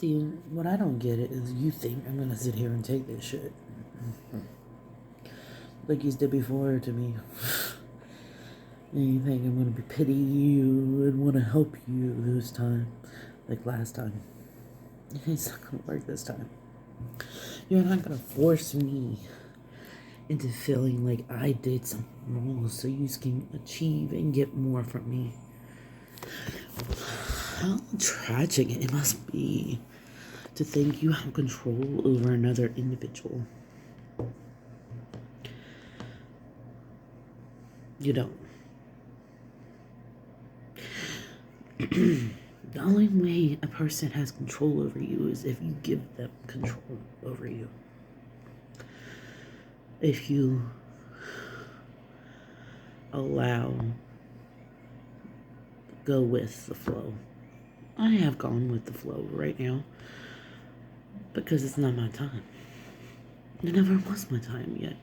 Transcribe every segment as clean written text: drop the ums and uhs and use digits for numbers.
See, what I don't get it is you think I'm gonna sit here and take this shit like you did before to me. And you think I'm gonna be pity you and want to help you this time, like last time. It's not gonna work this time. You're not gonna force me into feeling like I did something wrong so you can achieve and get more from me. How tragic it must be to think you have control over another individual. You don't. The only way a person has control over you is if you give them control over you. If you go with the flow. I have gone with the flow right now because it's not my time. It never was my time yet.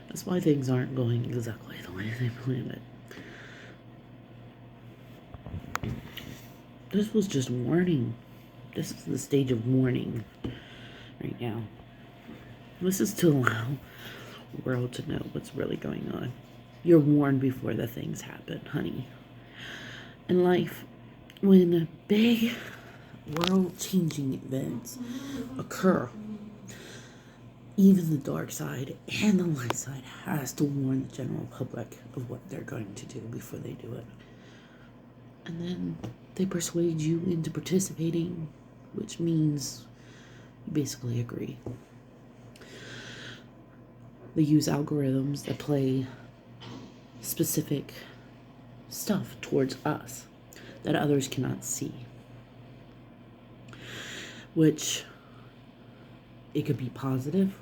That's why things aren't going exactly the way they planned it. This was just warning. This is the stage of warning right now. This is to allow the world to know what's really going on. You're warned before the things happen, honey. In life, when big world-changing events occur, even the dark side and the light side has to warn the general public of what they're going to do before they do it. And then they persuade you into participating, which means you basically agree. They use algorithms that play specific stuff towards us that others cannot see, which it could be positive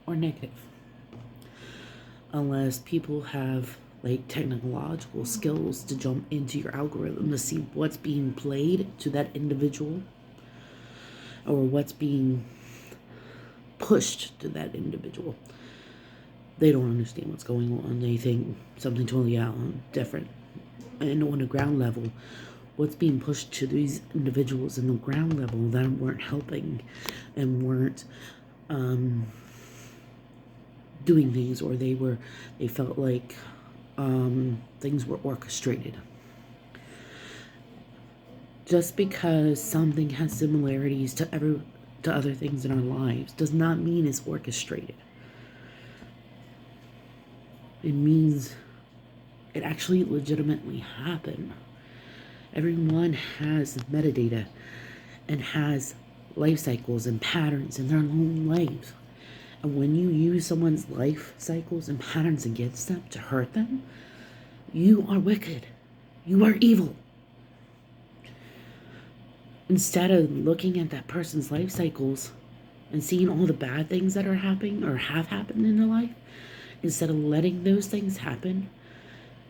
or negative, unless people have like technological skills to jump into your algorithm to see what's being played to that individual or what's being pushed to that individual. They don't understand what's going on. They think something totally different. And on the ground level, what's being pushed to these individuals in the ground level that weren't helping and weren't doing things, or they felt like things were orchestrated. Just because something has similarities to other things in our lives does not mean it's orchestrated. It means it actually legitimately happened. Everyone has metadata and has life cycles and patterns in their own lives. And when you use someone's life cycles and patterns against them to hurt them, you are wicked. You are evil. Instead of looking at that person's life cycles and seeing all the bad things that are happening or have happened in their life, instead of letting those things happen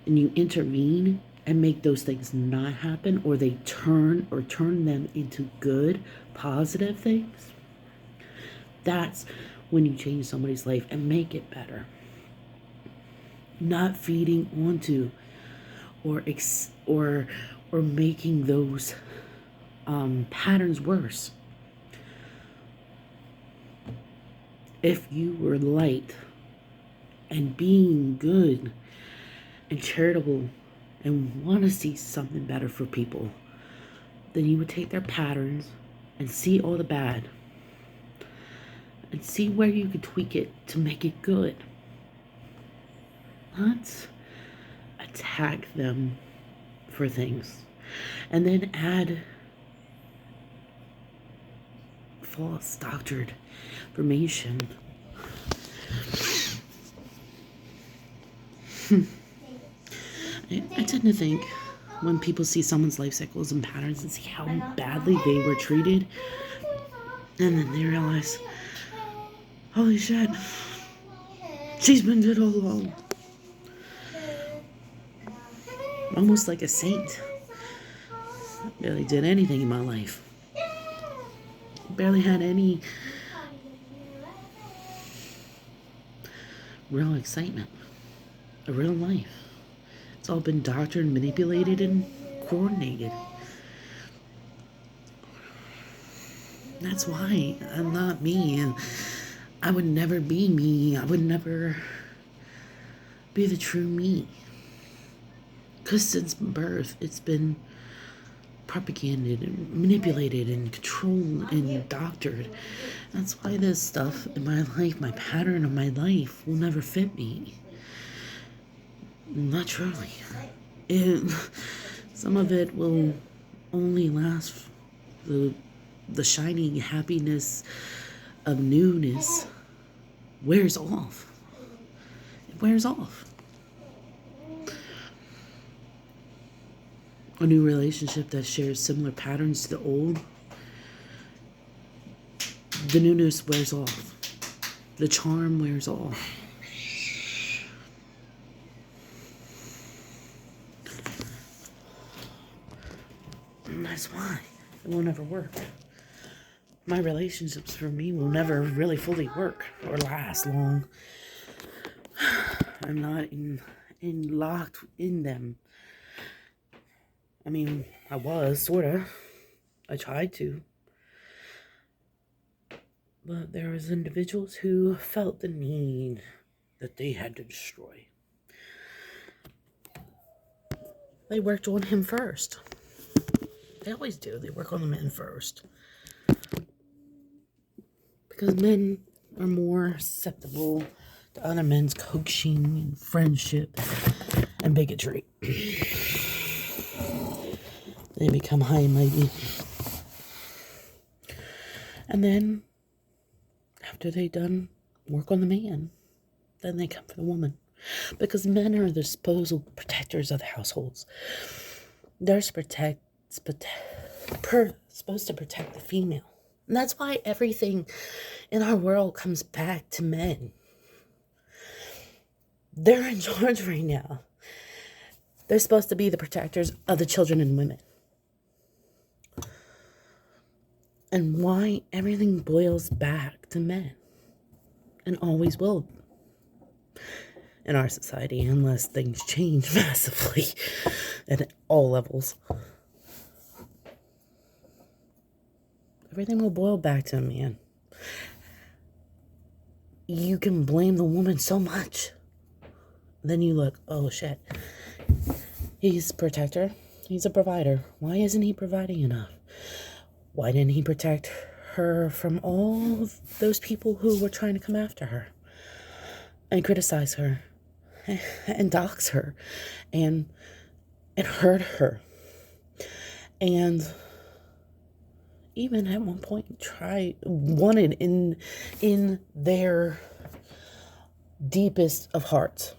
and you intervene and make those things not happen, or they turn them into good, positive things, that's when you change somebody's life and make it better. Not feeding onto or making those patterns worse. If you were light and being good and charitable and want to see something better for people, then you would take their patterns and see all the bad and see where you could tweak it to make it good. Not attack them for things and then add false doctored information. I tend to think when people see someone's life cycles and patterns and see how badly they were treated, and then they realize, holy shit, she's been good all along. Almost like a saint. Barely did anything in my life. Barely had any real excitement. A real life. It's all been doctored, manipulated, and coordinated. That's why I'm not me, and I would never be me. I would never be the true me. Because since birth, it's been propaganded and manipulated and controlled and doctored. That's why this stuff in my life, my pattern of my life, will never fit me. Not truly. It, some of it will only last. The shining happiness of newness wears off. It wears off. A new relationship that shares similar patterns to the old, the newness wears off. The charm wears off. And that's why it will never work. My relationships for me will never really fully work or last long. I'm not locked in them. I mean, I was, sorta. I tried to. But there was individuals who felt the need that they had to destroy. They worked on him first. They always do. They work on the men first. Because men are more susceptible to other men's coaxing and friendship and bigotry. They become high and mighty. And then, after they done work on the man, then they come for the woman. Because men are the supposed protectors of the households. They're supposed to protect the female. And that's why everything in our world comes back to men. They're in charge right now. They're supposed to be the protectors of the children and women. And why everything boils back to men. And always will. In our society, unless things change massively at all levels. Everything will boil back to a man. You can blame the woman so much. Then you look, oh shit. He's a protector. He's a provider. Why isn't he providing enough? Why didn't he protect her from all of those people who were trying to come after her and criticize her and dox her and hurt her? And even at one point wanted in their deepest of hearts,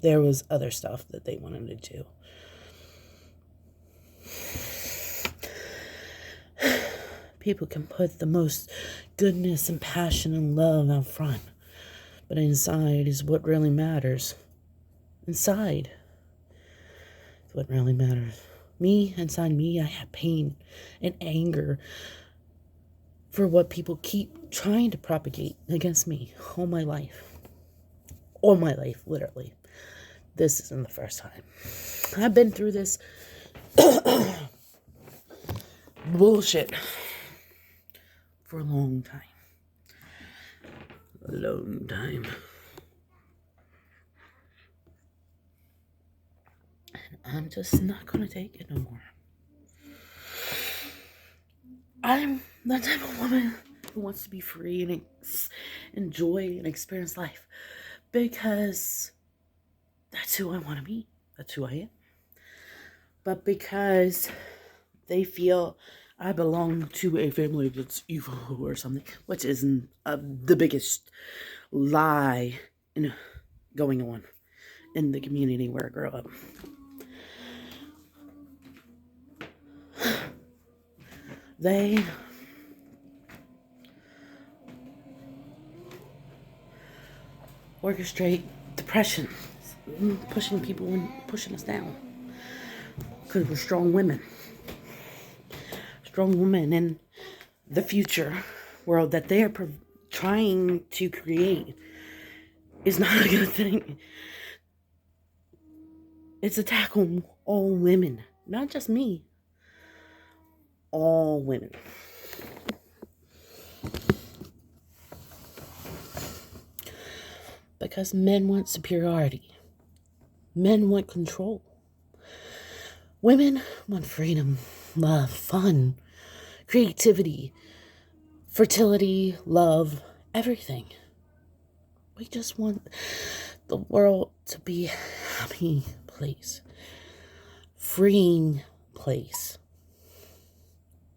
there was other stuff that they wanted to do. People can put the most goodness and passion and love out front, but inside is what really matters. Inside is what really matters. Inside me, I have pain and anger for what people keep trying to propagate against me all my life. All my life, literally. This isn't the first time. I've been through this bullshit for a long time. A long time. I'm just not gonna take it no more. I'm the type of woman who wants to be free and enjoy and experience life because that's who I want to be. That's who I am. But because they feel I belong to a family that's evil or something, which isn't the biggest lie going on in the community where I grew up. They orchestrate depression, pushing people and pushing us down because we're strong women. Strong women in the future world that they are trying to create is not a good thing. It's attack on all women, not just me. All women. because men want superiority. Men want control. Women want freedom, love, fun, creativity, fertility, love, everything. We just want the world to be a happy place, freeing place,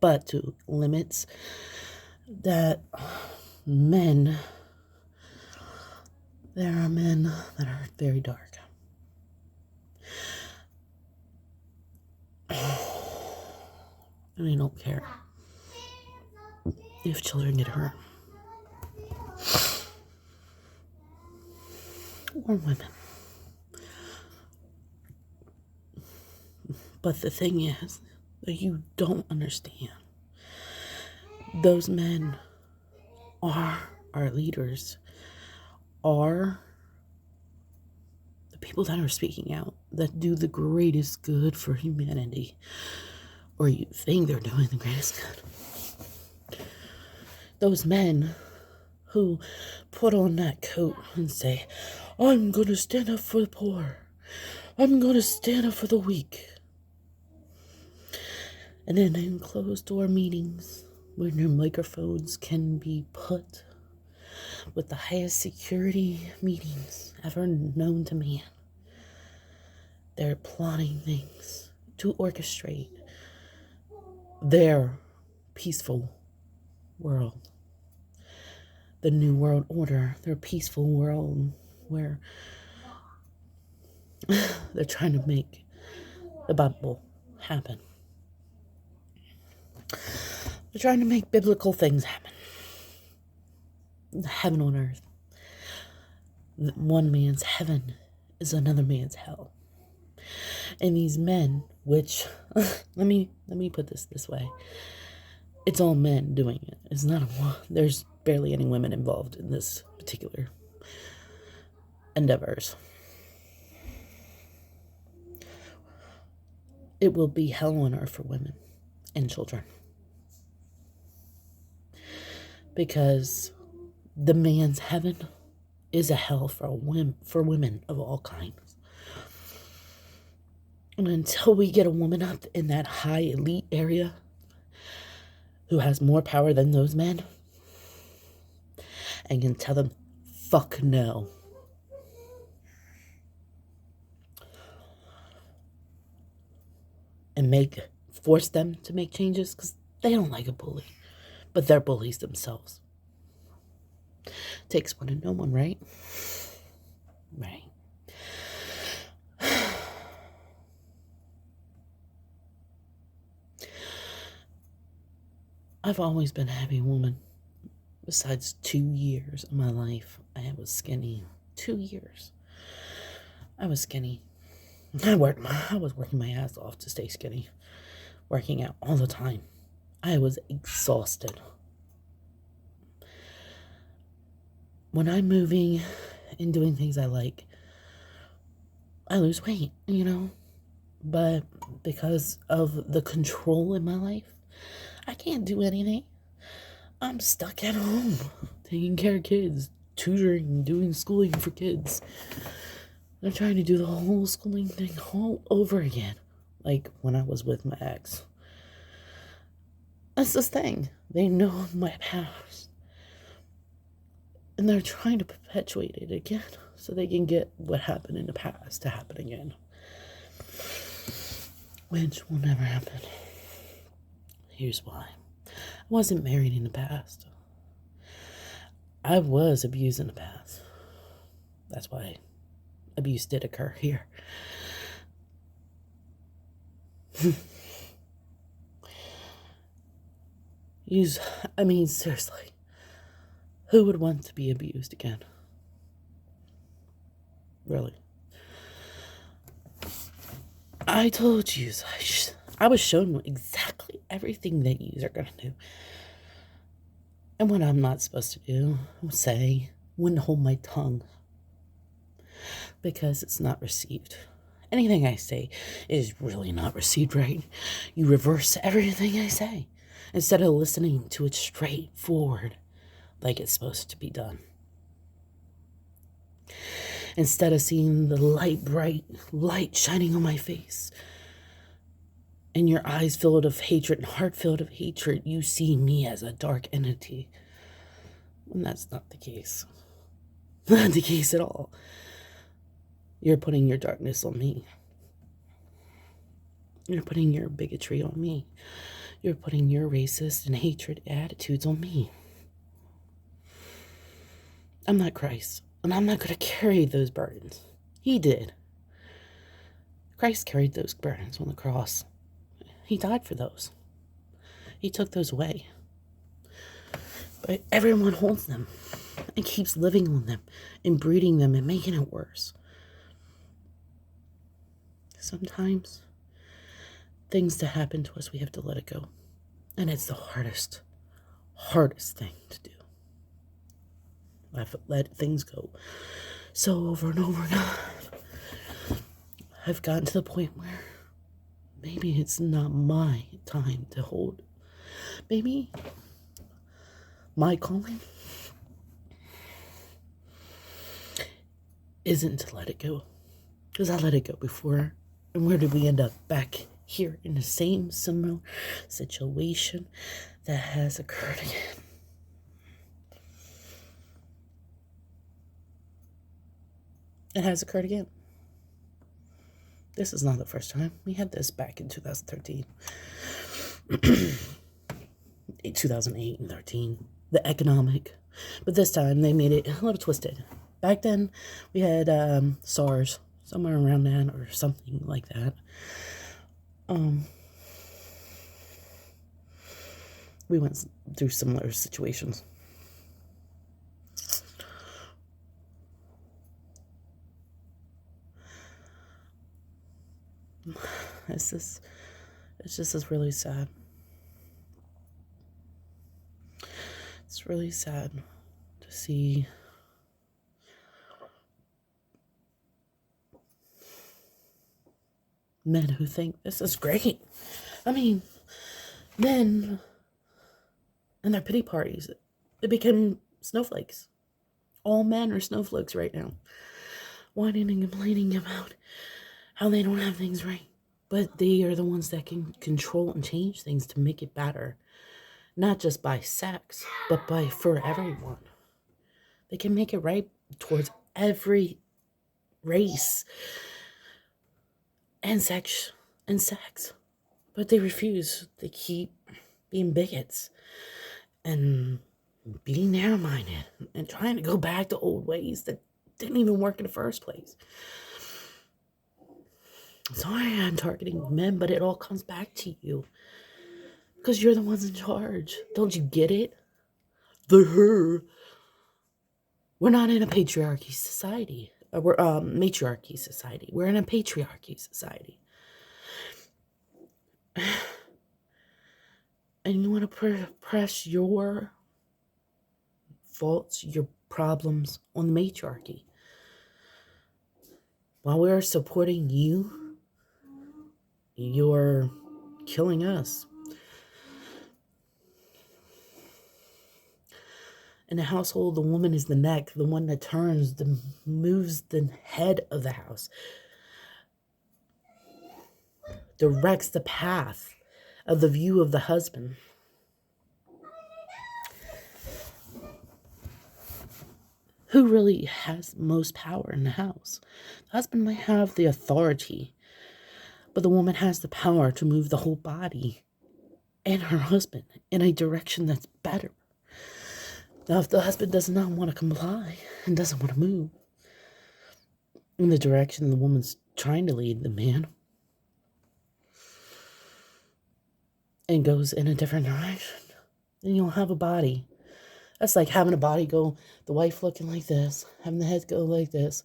but to limits that men, there are men that are very dark. And they don't care if children get hurt. Or women. But the thing is that you don't understand. Those men are our leaders, are the people that are speaking out, that do the greatest good for humanity. Or you think they're doing the greatest good. Those men who put on that coat and say, I'm going to stand up for the poor. I'm going to stand up for the weak. And then in closed door meetings, when their microphones can be put with the highest security meetings ever known to man, they're plotting things to orchestrate their peaceful world. The new world order, their peaceful world where they're trying to make the Bible happen. They're trying to make biblical things happen. Heaven on earth. One man's heaven is another man's hell. And these men, which, let me put this way. It's all men doing it. It's not there's barely any women involved in this particular endeavors. It will be hell on earth for women and children. Because the man's heaven is a hell for women of all kinds. And until we get a woman up in that high elite area who has more power than those men and can tell them, fuck no. And force them to make changes because they don't like a bully, but they're bullies themselves. Takes one to know one, right? Right. I've always been a heavy woman. Besides 2 years of my life, I was skinny. 2 years. I was skinny. I was working my ass off to stay skinny. Working out all the time. I was exhausted. When I'm moving and doing things I like, I lose weight, But because of the control in my life, I can't do anything. I'm stuck at home, taking care of kids, tutoring, doing schooling for kids. They're trying to do the whole schooling thing all over again, like when I was with my ex. That's the thing. They know my past. And they're trying to perpetuate it again so they can get what happened in the past to happen again. Which will never happen. Here's why. I wasn't married in the past. I was abused in the past. That's why abuse did occur here. Seriously. Who would want to be abused again? Really? I told you, I was shown exactly everything that you are going to do. And what I'm not supposed to do, say, wouldn't hold my tongue. Because it's not received. Anything I say is really not received right. You reverse everything I say. Instead of listening to it straightforward, like it's supposed to be done. Instead of seeing the bright light shining on my face, and your eyes filled of hatred and heart filled of hatred, you see me as a dark entity. And that's not the case. Not the case at all. You're putting your darkness on me. You're putting your bigotry on me. You're putting your racist and hatred attitudes on me. I'm not Christ, and I'm not going to carry those burdens. He did. Christ carried those burdens on the cross. He died for those. He took those away. But everyone holds them and keeps living on them and breeding them and making it worse. Sometimes things that happen to us, we have to let it go. And it's the hardest thing to do. I've let things go so over and over again. I've gotten to the point where maybe it's not my time to hold. Maybe my calling isn't to let it go. Because I let it go before. And where did we end up? Back here in the same similar situation that has occurred again. It has occurred again. This is not the first time. We had this back in 2013. 2008 and 13. The economic. But this time they made it a little twisted. Back then we had SARS, somewhere around that or something like that. We went through similar situations. It's just really sad. It's really sad to see men who think this is great. I mean, men and their pity parties, it became snowflakes. All men are snowflakes right now. Whining and complaining about how they don't have things right. But they are the ones that can control and change things to make it better. Not just by sex, but for everyone. They can make it right towards every race and sex. But they refuse. They keep being bigots and being narrow-minded and trying to go back to old ways that didn't even work in the first place. Sorry I'm targeting men, but it all comes back to you. Because you're the ones in charge. Don't you get it? We're not in a patriarchy society. We're matriarchy society. We're in a patriarchy society. And you want to press your faults, your problems on the matriarchy. While we're supporting you, you're killing us. In a household, the woman is the neck, the one that turns, moves the head of the house, directs the path of the view of the husband. Who really has most power in the house? The husband might have the authority, but the woman has the power to move the whole body and her husband in a direction that's better. Now, if the husband does not want to comply and doesn't want to move in the direction the woman's trying to lead the man and goes in a different direction, then you'll have a body. That's like having a body go, the wife looking like this, having the head go like this,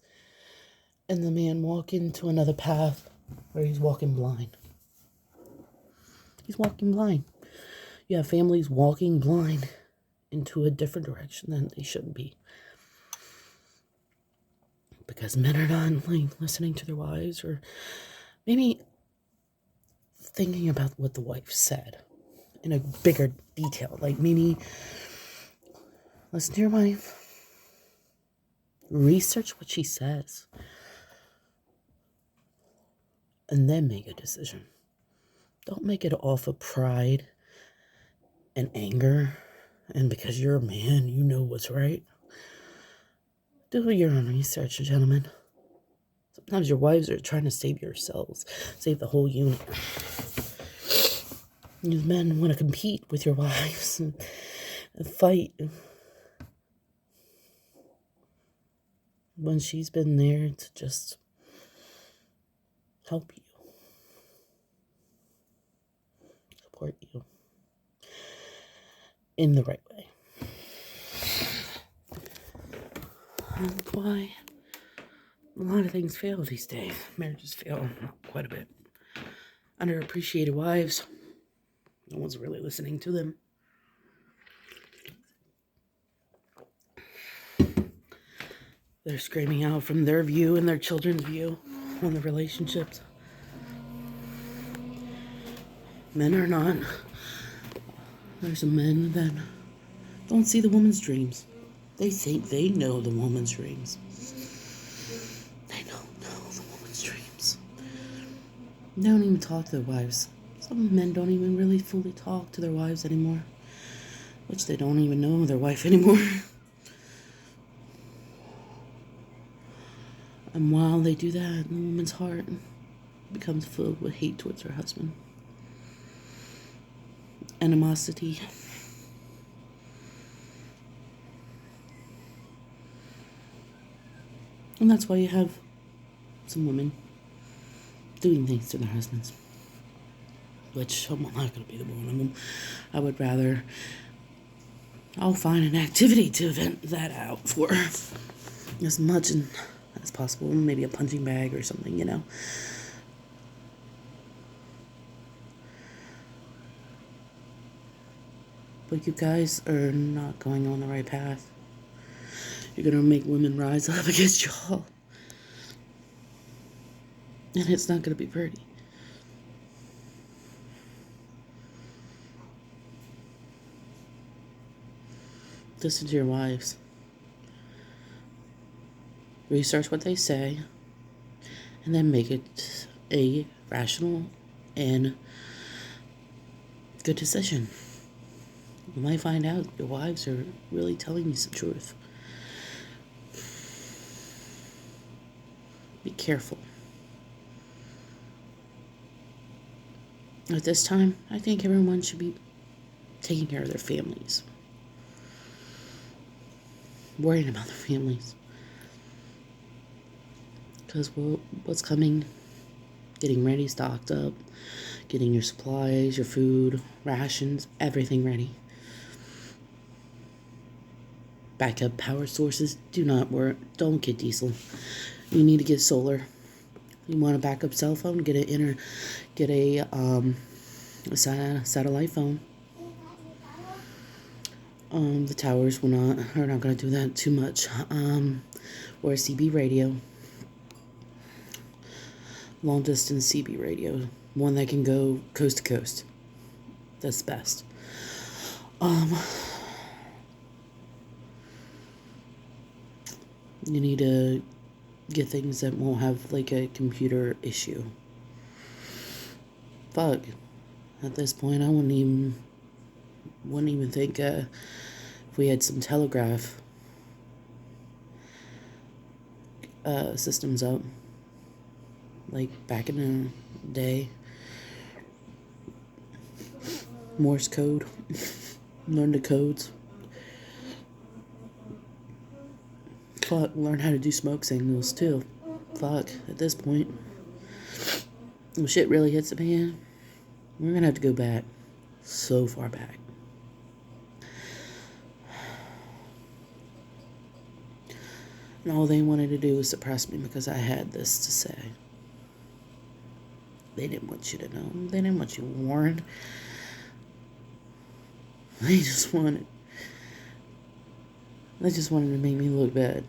and the man walk into another path where he's walking blind. He's walking blind. You have families walking blind into a different direction than they should be. Because men are not listening to their wives, or maybe thinking about what the wife said in a bigger detail. Like maybe listen to your wife Research what she says. And then make a decision. Don't make it off of pride and anger. And because you're a man, you know what's right. Do your own research, gentlemen. Sometimes your wives are trying to save yourselves, save the whole unit. You men want to compete with your wives and fight when she's been there to just help you, support you in the right way. And why a lot of things fail these days. Marriages fail quite a bit. Underappreciated wives. No one's really listening to them. They're screaming out from their view and their children's view on the relationships. Men are not. There's some men that don't see the woman's dreams. They think they know the woman's dreams. They don't know the woman's dreams. They don't even talk to their wives. Some men don't even really fully talk to their wives anymore. Which they don't even know their wife anymore. And while they do that, the woman's heart becomes filled with hate towards her husband. Animosity. And that's why you have some women doing things to their husbands. Which I'm not going to be the one of them. I would rather, I'll find an activity to vent that out for as much as possible. Maybe a punching bag or something, you know. But you guys are not going on the right path. You're going to make women rise up against y'all. And it's not going to be pretty. Listen to your wives. Research what they say. And then make it a rational and good decision. You might find out your wives are really telling you some truth. Be careful. At this time, I think everyone should be taking care of their families. Worrying about their families. Because what's coming, getting ready, stocked up, getting your supplies, your food, rations, everything ready. Backup power sources do not work. Don't get diesel. You need to get solar. You want a backup cell phone? Get a satellite phone. The towers are not going to do that too much. Or a CB radio. Long distance CB radio. One that can go coast to coast. That's best. You need to get things that won't have like a computer issue. Fuck. At this point, I wouldn't even think if we had some telegraph systems up, like back in the day. Morse code. Learn the codes. Fuck, learn how to do smoke signals too. Fuck, at this point, when shit really hits the fan, we're gonna have to go back so far back. And all they wanted to do was suppress me because I had this to say. They didn't want you to know. They didn't want you warned. They just wanted to make me look bad.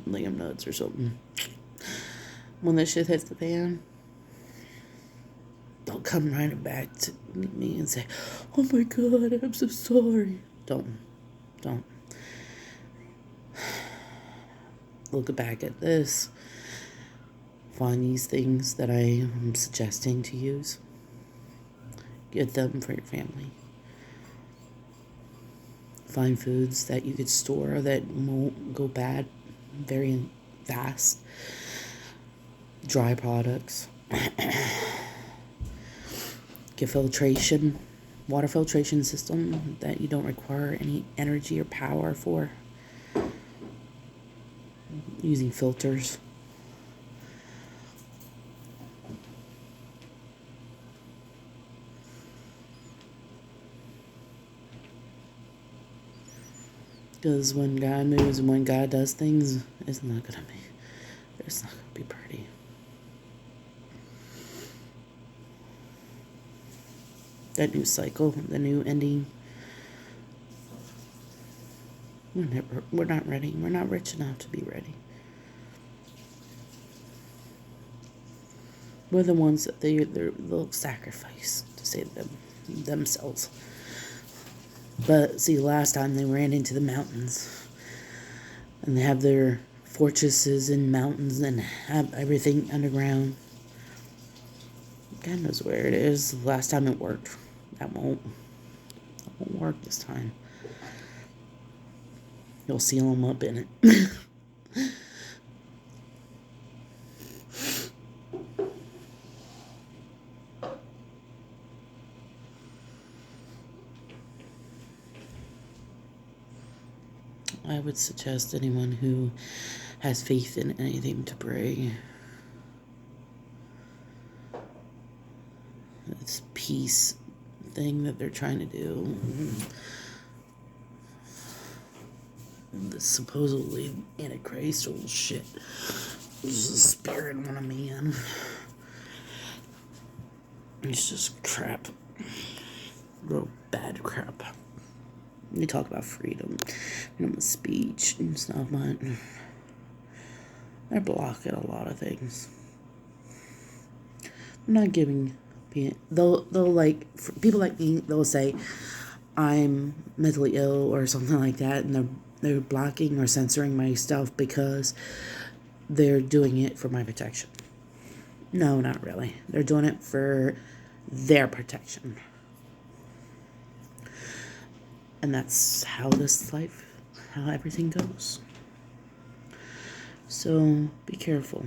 Like I'm nuts or something. When this shit hits the fan, don't come running back to me and say, "Oh my God, I'm so sorry." Don't. look back at this, find these things that I am suggesting to use, get them for your family. Find foods that you could store that won't go bad very fast. Dry products. Get water filtration system that you don't require any energy or power for. Using filters. Because when God moves and when God does things, it's not gonna be pretty. That new cycle, the new ending. We're not ready. We're not rich enough to be ready. We're the ones that they'll sacrifice to save themselves. But see, last time they ran into the mountains, and they have their fortresses in mountains and have everything underground. God knows where it is. Last time it worked. That won't work this time. You'll seal them up in it. I would suggest anyone who has faith in anything to pray. This peace thing that they're trying to do. This supposedly antichrist shit. There's a spirit in a man. It's just crap. Real bad crap. You talk about freedom of speech and stuff, but they're blocking a lot of things. I'm not giving. They'll like, people like me, they'll say I'm mentally ill or something like that, and they're blocking or censoring my stuff because they're doing it for my protection. No, not really. They're doing it for their protection. And that's how how everything goes. So be careful.